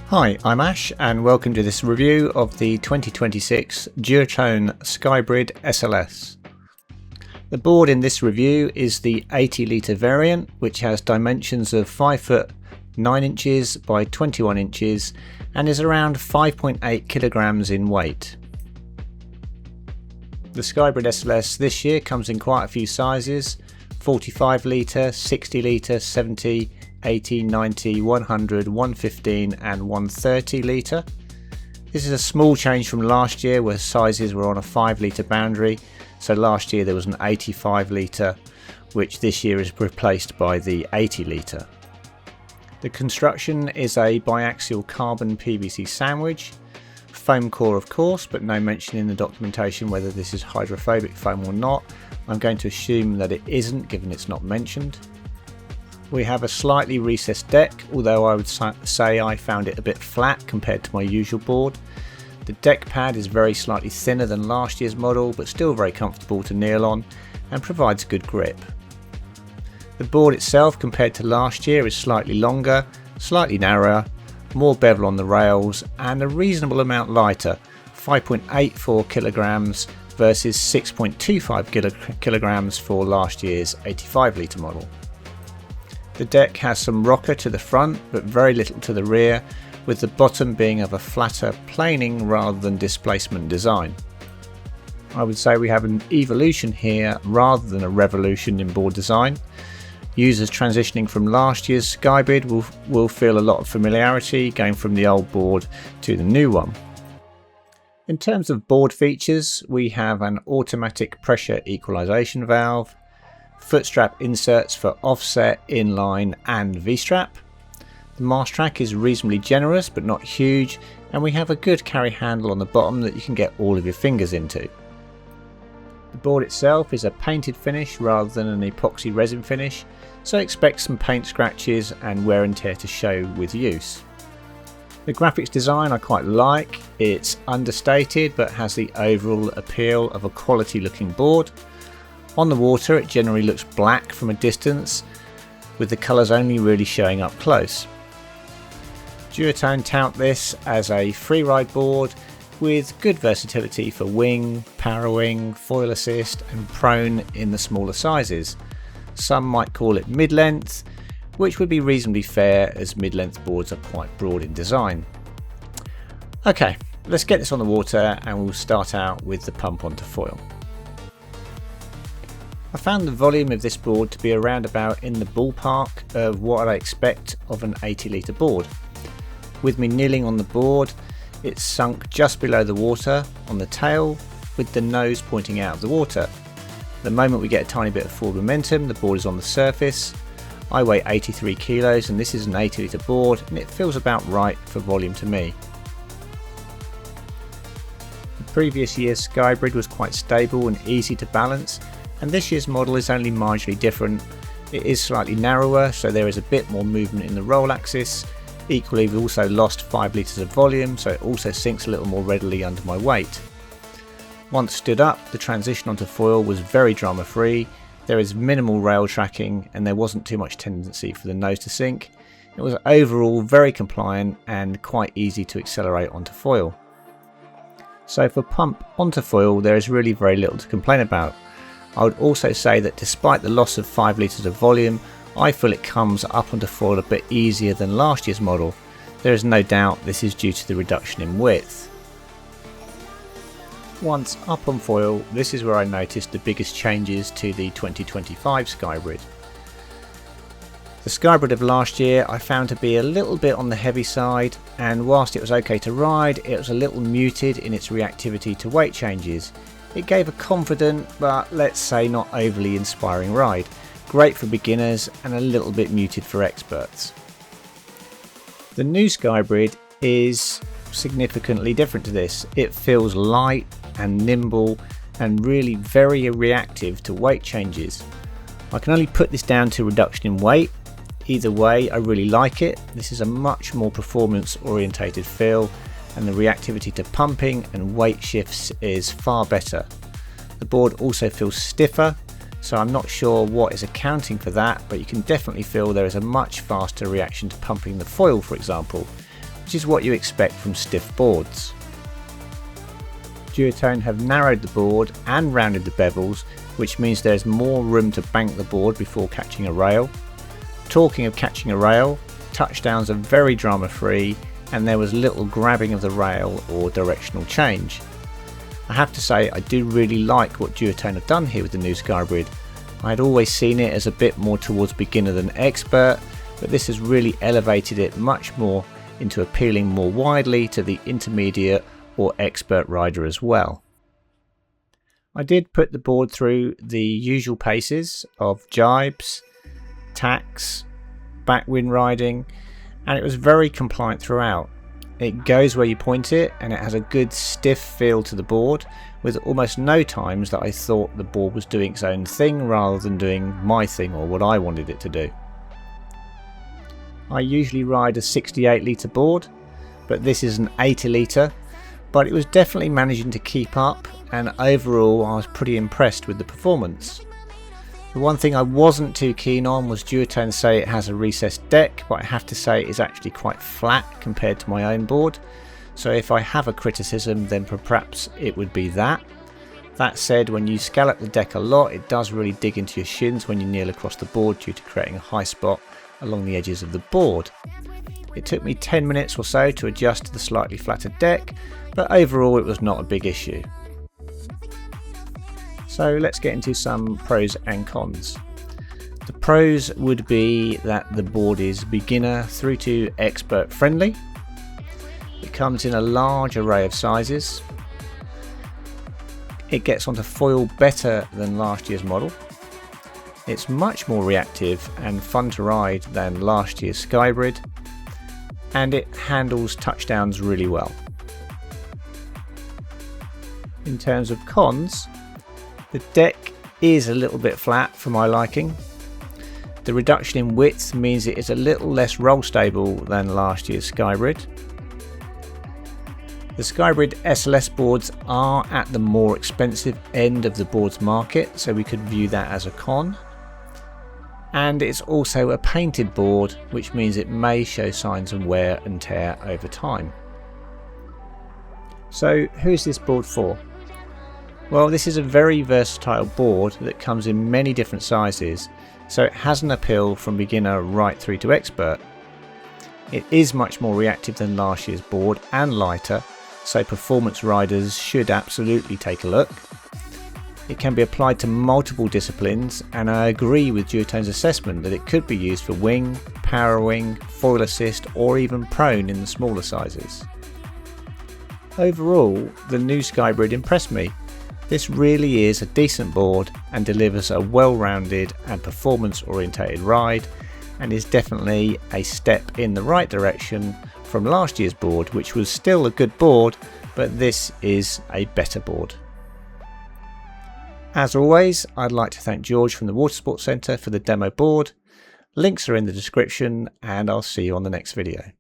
Hi, I'm Ash and welcome to this review of the 2026 Duotone Skybrid SLS. The board in this review is the 80 litre variant, which has dimensions of 5 foot 9 inches by 21 inches and is around 5.8 kilograms in weight. The Skybrid SLS this year comes in quite a few sizes: 45 litre, 60 litre, 70, 80, 90, 100, 115 and 130 litre. This is a small change from last year where sizes were on a 5 litre boundary. So last year there was an 85 litre, which this year is replaced by the 80 litre. The construction is a bi-axial carbon PVC sandwich. Foam core of course, but no mention in the documentation whether this is hydrophobic foam or not. I'm going to assume that it isn't, given it's not mentioned. We have a slightly recessed deck, although I would say I found it a bit flat compared to my usual board. The deck pad is very slightly thinner than last year's model, but still very comfortable to kneel on and provides good grip. The board itself compared to last year is slightly longer, slightly narrower, more bevel on the rails and a reasonable amount lighter, 5.84 kilograms versus 6.25 kilograms for last year's 85 litre model. The deck has some rocker to the front but very little to the rear, with the bottom being of a flatter planing rather than displacement design. I would say we have an evolution here rather than a revolution in board design. Users transitioning from last year's Skybrid will feel a lot of familiarity going from the old board to the new one. In terms of board features, we have an automatic pressure equalization valve, foot strap inserts for offset, inline and V-strap. The mast track is reasonably generous but not huge, and we have a good carry handle on the bottom that you can get all of your fingers into. The board itself is a painted finish rather than an epoxy resin finish, so expect some paint scratches and wear and tear to show with use. The graphics design I quite like. It's understated but has the overall appeal of a quality looking board. On the water it generally looks black from a distance, with the colours only really showing up close. Duotone tout this as a freeride board with good versatility for wing, power-wing, foil assist and prone in the smaller sizes. Some might call it mid-length, which would be reasonably fair as mid-length boards are quite broad in design. Okay, let's get this on the water and we'll start out with the pump onto foil. I found the volume of this board to be around about in the ballpark of what I expect of an 80 litre board. With me kneeling on the board, it's sunk just below the water on the tail with the nose pointing out of the water. The moment we get a tiny bit of forward momentum, the board is on the surface. I weigh 83 kilos and this is an 80 litre board and it feels about right for volume to me. The previous year's Skybrid was quite stable and easy to balance, and this year's model is only marginally different. It is slightly narrower, so there is a bit more movement in the roll axis. Equally, we've also lost 5 litres of volume, so it also sinks a little more readily under my weight. Once stood up, the transition onto foil was very drama free. There is minimal rail tracking and there wasn't too much tendency for the nose to sink. It was overall very compliant and quite easy to accelerate onto foil. So for pump onto foil, there is really very little to complain about. I would also say that despite the loss of 5 litres of volume, I feel it comes up onto foil a bit easier than last year's model. There is no doubt this is due to the reduction in width. Once up on foil, this is where I noticed the biggest changes to the 2025 Skybrid. The Skybrid of last year I found to be a little bit on the heavy side, and whilst it was okay to ride, it was a little muted in its reactivity to weight changes. It gave a confident, but let's say not overly inspiring ride. Great for beginners and a little bit muted for experts. The new Skybrid is significantly different to this. It feels light and nimble and really very reactive to weight changes. I can only put this down to reduction in weight. Either way, I really like it. This is a much more performance orientated feel, and the reactivity to pumping and weight shifts is far better. The board also feels stiffer, so I'm not sure what is accounting for that, but you can definitely feel there is a much faster reaction to pumping the foil, for example, which is what you expect from stiff boards. Duotone have narrowed the board and rounded the bevels, which means there's more room to bank the board before catching a rail. Talking of catching a rail, touchdowns are very drama free and there was little grabbing of the rail or directional change. I have to say I do really like what Duotone have done here with the new Skybrid. I had always seen it as a bit more towards beginner than expert, but this has really elevated it much more into appealing more widely to the intermediate or expert rider as well. I did put the board through the usual paces of jibes, tacks, backwind riding, and it was very compliant throughout. It goes where you point it and it has a good stiff feel to the board, with almost no times that I thought the board was doing its own thing rather than doing my thing or what I wanted it to do. I usually ride a 68 litre board, but this is an 80 litre, but it was definitely managing to keep up, and overall I was pretty impressed with the performance. The one thing I wasn't too keen on was Duotone say it has a recessed deck, but I have to say it is actually quite flat compared to my own board, so if I have a criticism then perhaps it would be that. That said, when you scallop the deck a lot it does really dig into your shins when you kneel across the board due to creating a high spot along the edges of the board. It took me 10 minutes or so to adjust to the slightly flatter deck, but overall it was not a big issue. So let's get into some pros and cons. The pros would be that the board is beginner through to expert friendly. It comes in a large array of sizes. It gets onto foil better than last year's model. It's much more reactive and fun to ride than last year's Skybrid, and it handles touchdowns really well. In terms of cons, the deck is a little bit flat for my liking. The reduction in width means it is a little less roll stable than last year's Skybrid. The Skybrid SLS boards are at the more expensive end of the boards market, so we could view that as a con. And it's also a painted board, which means it may show signs of wear and tear over time. So who's this board for? Well, this is a very versatile board that comes in many different sizes, so it has an appeal from beginner right through to expert. It is much more reactive than last year's board and lighter, so performance riders should absolutely take a look. It can be applied to multiple disciplines, and I agree with Duotone's assessment that it could be used for wing, power wing, foil assist or even prone in the smaller sizes. Overall, the new Skybrid impressed me. This really is a decent board and delivers a well-rounded and performance-orientated ride, and is definitely a step in the right direction from last year's board, which was still a good board, but this is a better board. As always, I'd like to thank George from the Watersports Centre for the demo board. Links are in the description, and I'll see you on the next video.